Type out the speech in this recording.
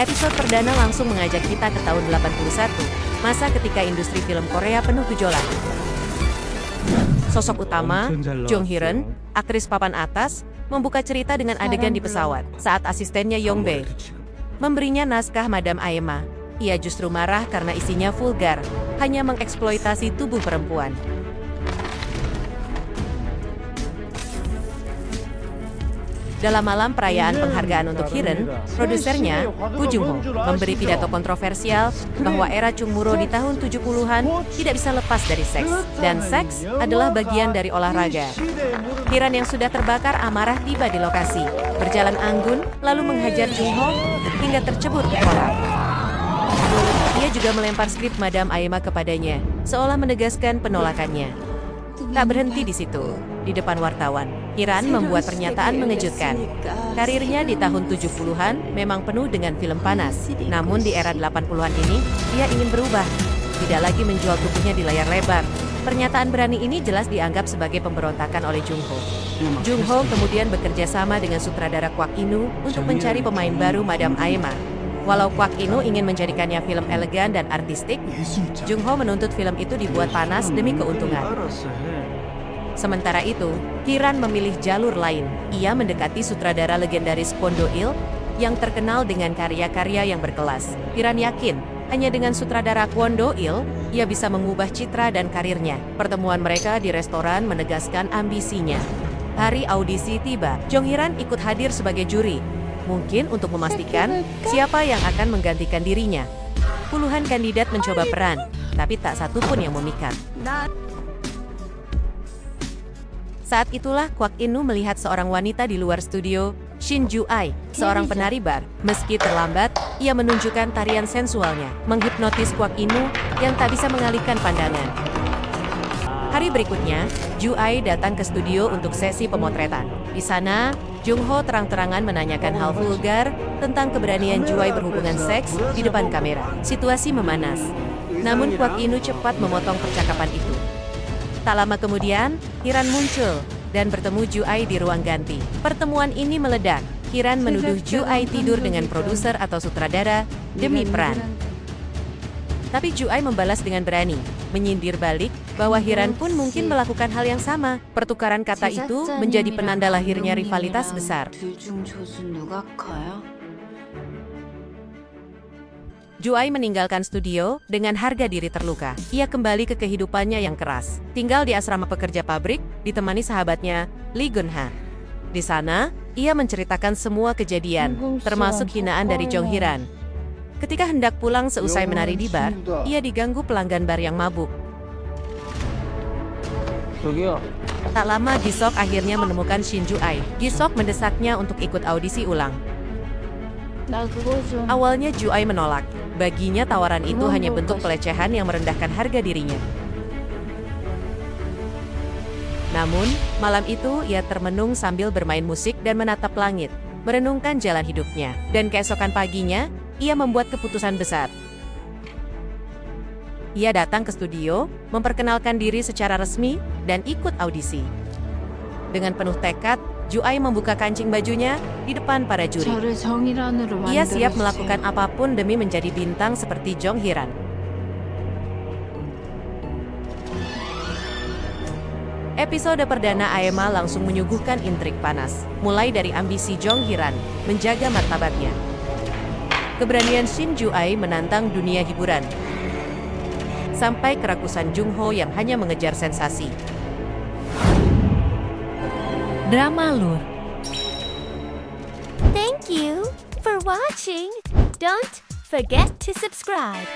Episode perdana langsung mengajak kita ke tahun 81, masa ketika industri film Korea penuh gejolak. Sosok utama, Jong Hee-reon, aktris papan atas, membuka cerita dengan adegan di pesawat saat asistennya Yong Bae memberinya naskah Madam Aema. Ia justru marah karena isinya vulgar, hanya mengeksploitasi tubuh perempuan. Dalam malam perayaan penghargaan untuk Hee-reon, produsernya, Gu Jung-ho, memberi pidato kontroversial bahwa era Chung Muro di tahun 70-an tidak bisa lepas dari seks, dan seks adalah bagian dari olahraga. Hee-reon yang sudah terbakar amarah tiba di lokasi, berjalan anggun, lalu menghajar Jung-ho hingga tercebur ke kolam. Ia juga melempar skrip Madam Aema kepadanya, seolah menegaskan penolakannya. Tak berhenti di situ. Di depan wartawan, Hee-reon membuat pernyataan mengejutkan. Karirnya di tahun 70-an memang penuh dengan film panas. Namun di era 80-an ini, ia ingin berubah. Tidak lagi menjual tubuhnya di layar lebar. Pernyataan berani ini jelas dianggap sebagai pemberontakan oleh Jung-ho. Jung-ho kemudian bekerja sama dengan sutradara Kwak In-woo untuk mencari pemain baru Madam Aema. Walau Kwak In-woo ingin menjadikannya film elegan dan artistik, Jung-ho menuntut film itu dibuat panas demi keuntungan. Sementara itu, Hee-reon memilih jalur lain. Ia mendekati sutradara legendaris Kwon Do-il yang terkenal dengan karya-karya yang berkelas. Hee-reon yakin, hanya dengan sutradara Kwon Do-il, ia bisa mengubah citra dan karirnya. Pertemuan mereka di restoran menegaskan ambisinya. Hari audisi tiba, Jong Hee-reon ikut hadir sebagai juri. Mungkin untuk memastikan siapa yang akan menggantikan dirinya. Puluhan kandidat mencoba peran, tapi tak satu pun yang memikat. Saat itulah Kwak In-woo melihat seorang wanita di luar studio, Shin Ju-ai, seorang penari bar. Meski terlambat, ia menunjukkan tarian sensualnya, menghipnotis Kwak In-woo yang tak bisa mengalihkan pandangan. Hari berikutnya, Ju-ai datang ke studio untuk sesi pemotretan. Di sana, Jung-ho terang-terangan menanyakan hal vulgar tentang keberanian Ju-ai berhubungan seks di depan kamera. Situasi memanas. Namun Kwak In-woo cepat memotong percakapan itu. Tak lama kemudian, Hee-reon muncul dan bertemu Ju-ai di ruang ganti. Pertemuan ini meledak. Hee-reon menuduh Ju-ai tidur dengan produser atau sutradara demi peran. Tapi Ju-ai membalas dengan berani, menyindir balik bahwa Hee-reon pun mungkin melakukan hal yang sama. Pertukaran kata itu menjadi penanda lahirnya rivalitas besar. Ju-ai meninggalkan studio dengan harga diri terluka. Ia kembali ke kehidupannya yang keras. Tinggal di asrama pekerja pabrik, ditemani sahabatnya, Lee Gun-ha. Di sana, ia menceritakan semua kejadian, termasuk hinaan dari Jong Hee-reon. Ketika hendak pulang seusai menari di bar, ia diganggu pelanggan bar yang mabuk. Tak lama, Gi-sok akhirnya menemukan Shin Ju-ai. Gi-sok mendesaknya untuk ikut audisi ulang. Awalnya Ju-ai menolak. Baginya tawaran itu hanya bentuk pelecehan yang merendahkan harga dirinya. Namun, malam itu ia termenung sambil bermain musik dan menatap langit, merenungkan jalan hidupnya. Dan keesokan paginya, ia membuat keputusan besar. Ia datang ke studio, memperkenalkan diri secara resmi, dan ikut audisi. Dengan penuh tekad, Ju-ai membuka kancing bajunya di depan para juri. Ia siap melakukan apapun demi menjadi bintang seperti Jong Hee-reon. Episode perdana Aema langsung menyuguhkan intrik panas, mulai dari ambisi Jong Hee-reon menjaga martabatnya. Keberanian Shin Ju-ai menantang dunia hiburan, sampai kerakusan Jung-ho yang hanya mengejar sensasi. Drama Lur. Thank you for watching. Don't forget to subscribe.